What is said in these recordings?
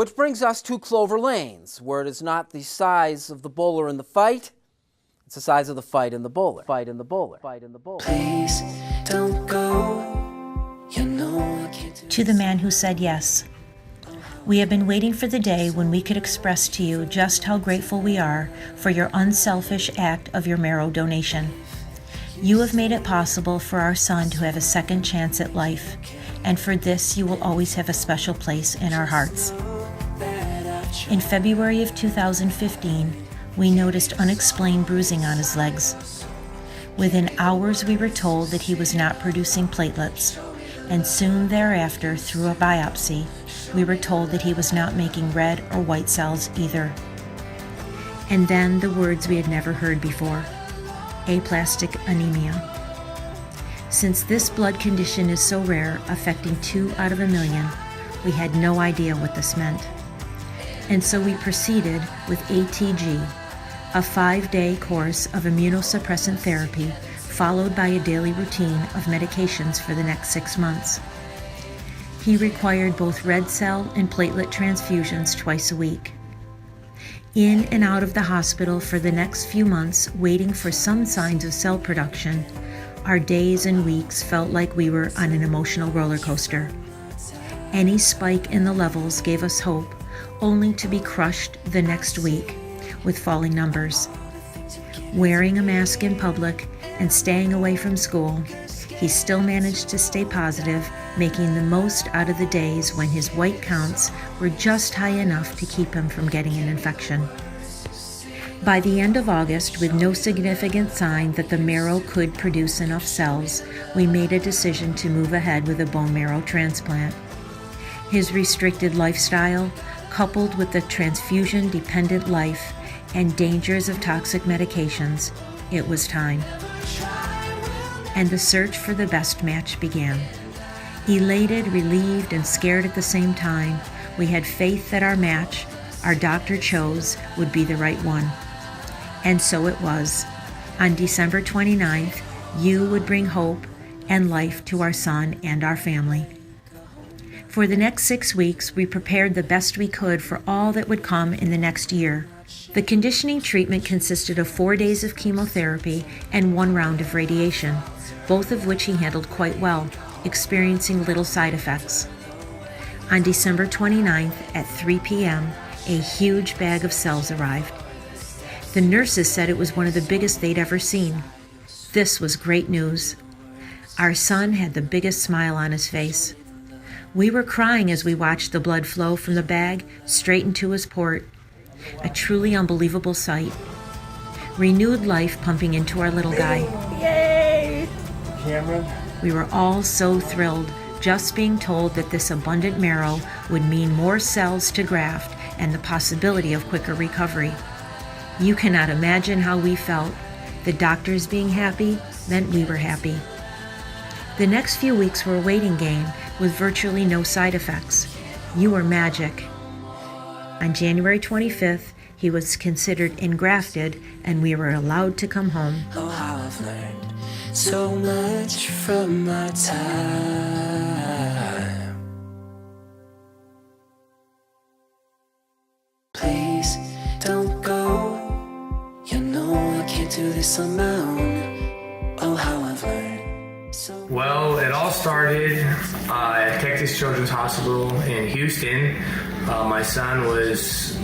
Which brings us to Clover Lanes, where it is not the size of the bowler in the fight, it's the size of the fight in the bowler. Fight in the bowler. Fight in the bowler. Please don't go. You know I can't do To the man who said yes. We have been waiting for the day when we could express to you just how grateful we are for your unselfish act of your marrow donation. You have made it possible for our son to have a second chance at life, and for this you will always have a special place in our hearts. In February of 2015, we noticed unexplained bruising on his legs. Within hours, we were told that he was not producing platelets, and soon thereafter, through a biopsy, we were told that he was not making red or white cells either. And then the words we had never heard before: aplastic anemia. Since this blood condition is so rare, affecting 2 out of a million, we had no idea what this meant. And so we proceeded with ATG, a 5-day course of immunosuppressant therapy, followed by a daily routine of medications for the next 6 months. He required both red cell and platelet transfusions twice a week. In and out of the hospital for the next few months, waiting for some signs of cell production, our days and weeks felt like we were on an emotional roller coaster. Any spike in the levels gave us hope, only to be crushed the next week with falling numbers. Wearing a mask in public and staying away from school, he still managed to stay positive, making the most out of the days when his white counts were just high enough to keep him from getting an infection. By the end of August, with no significant sign that the marrow could produce enough cells, we made a decision to move ahead with a bone marrow transplant. His restricted lifestyle, coupled with the transfusion-dependent life and dangers of toxic medications, it was time. And the search for the best match began. Elated, relieved, and scared at the same time, we had faith that our match, our doctor chose, would be the right one. And so it was. On December 29th, you would bring hope and life to our son and our family. For the next 6 weeks, we prepared the best we could for all that would come in the next year. The conditioning treatment consisted of 4 days of chemotherapy and 1 round of radiation, both of which he handled quite well, experiencing little side effects. On December 29th at 3 p.m., a huge bag of cells arrived. The nurses said it was one of the biggest they'd ever seen. This was great news. Our son had the biggest smile on his face. We were crying as we watched the blood flow from the bag straight into his port. A truly unbelievable sight. Renewed life pumping into our little guy. Yay! Cameron? We were all so thrilled, just being told that this abundant marrow would mean more cells to graft and the possibility of quicker recovery. You cannot imagine how we felt. The doctors being happy meant we were happy. The next few weeks were a waiting game with virtually no side effects. You were magic. On January 25th, he was considered engrafted and we were allowed to come home. Oh, how I've learned so much from my time. Please don't go. You know I can't do this on my own. Oh, how I've learned. Well, it all started at Texas Children's Hospital in Houston. My son was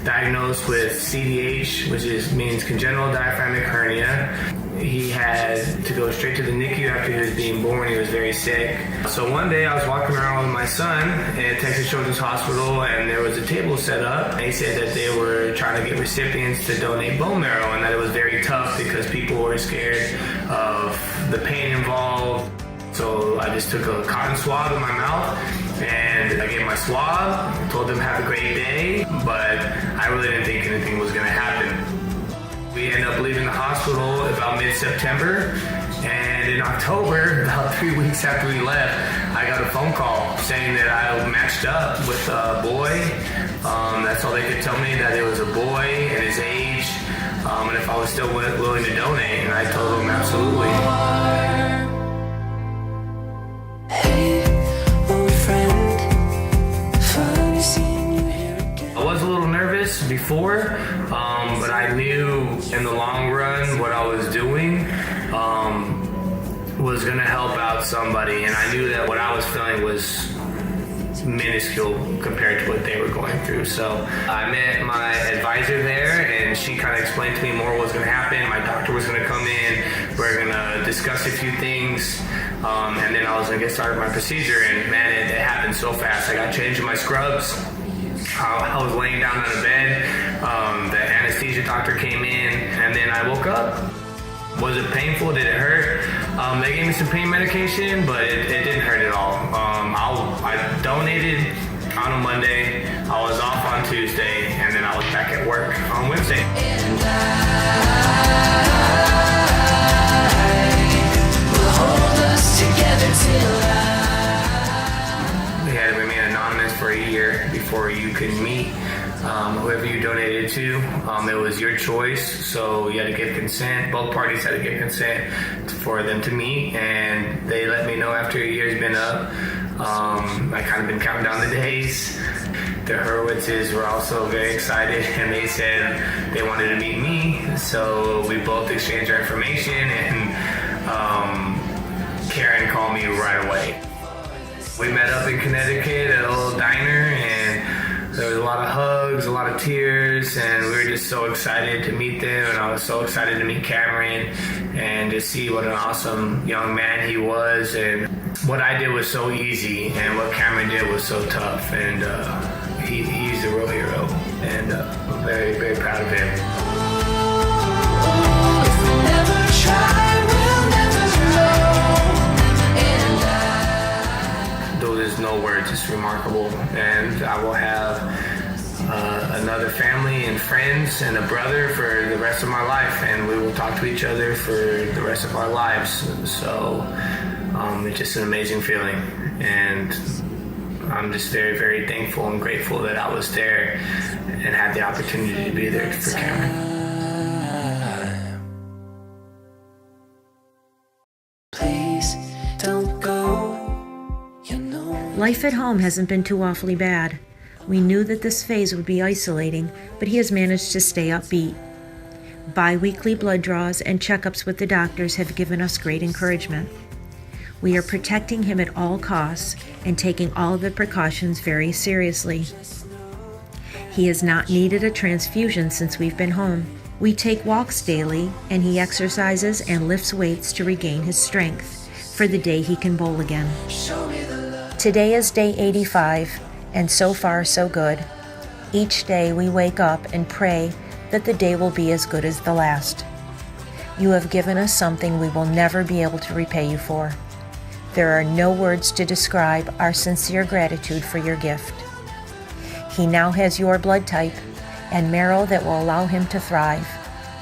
diagnosed with CDH, which means congenital diaphragmatic hernia. He had to go straight to the NICU after he was being born. He was very sick. So one day I was walking around with my son at Texas Children's Hospital, and there was a table set up. They said that they were trying to get recipients to donate bone marrow, and that it was very tough because people were scared of the pain involved. So I just took a cotton swab in my mouth and I gave my swab, told them have a great day, but I really didn't think anything was going to happen. We ended up leaving the hospital about mid-September, and in October, about 3 weeks after we left, I got a phone call saying that I matched up with a boy. That's all they could tell me, that it was a boy and his age, and if I was still willing to donate, and I told them absolutely. Hey, old friend, finally seen you before, but I knew in the long run what I was doing was gonna help out somebody, and I knew that what I was feeling was minuscule compared to what they were going through. So I met my advisor there, and she kind of explained to me more what was going to happen. My doctor was going to come in, we're going to discuss a few things, and then I was going to get started with my procedure. And man, it happened so fast. I got changed in my scrubs. I was laying down on a bed. The anesthesia doctor came in, and then I woke up. Was it painful? Did it hurt? They gave me some pain medication, but it didn't hurt at all. I donated on a Monday, I was off on Tuesday, and then I was back at work on Wednesday. And I will hold us together till We had to remain anonymous for a year before you could meet whoever you donated to. It was your choice, so you had to give consent. Both parties had to give consent for them to meet, and they let me know after a year's been up. I kind of been counting down the days. The Hurwitzes were also very excited, and they said they wanted to meet me, so we both exchanged our information, and Karen called me right away. We met up in Connecticut at a little diner, and there was a lot of hugs, a lot of tears, and we were just so excited to meet them, and I was so excited to meet Cameron and to see what an awesome young man he was. And what I did was so easy, and what Cameron did was so tough, and he's a real hero, and I'm very, very proud of him. if we never try, we'll never know. And There's no words, it's remarkable, and I will have another family and friends and a brother for the rest of my life, and we will talk to each other for the rest of our lives. So it's just an amazing feeling, and I'm just very, very thankful and grateful that I was there and had the opportunity to be there for Cameron. please don't go. You know. Life at home hasn't been too awfully bad. We knew that this phase would be isolating, but he has managed to stay upbeat. Bi-weekly blood draws and checkups with the doctors have given us great encouragement. We are protecting him at all costs and taking all of the precautions very seriously. He has not needed a transfusion since we've been home. We take walks daily, and he exercises and lifts weights to regain his strength for the day he can bowl again. Today is day 85, and so far so good. Each day we wake up and pray that the day will be as good as the last. You have given us something we will never be able to repay you for. There are no words to describe our sincere gratitude for your gift. He now has your blood type and marrow that will allow him to thrive.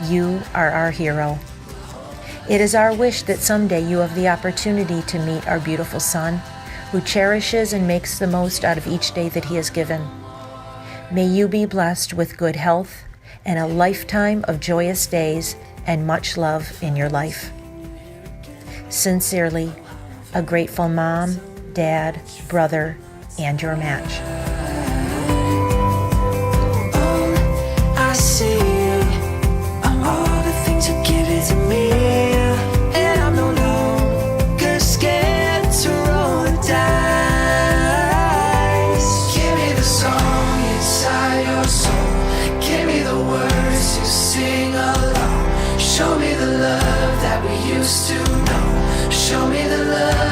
You are our hero. It is our wish that someday you have the opportunity to meet our beautiful son, who cherishes and makes the most out of each day that he has given. May you be blessed with good health and a lifetime of joyous days and much love in your life. Sincerely, a grateful mom, dad, brother, and your match. I see I'm all the things you give it to me, and I'm no longer scared to roll the dice. Give me the song inside your soul, give me the words to sing along. Show me the love that we used to know. Show me the love.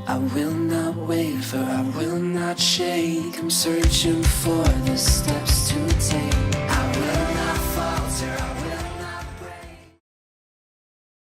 I will not waver, I will not shake. I'm searching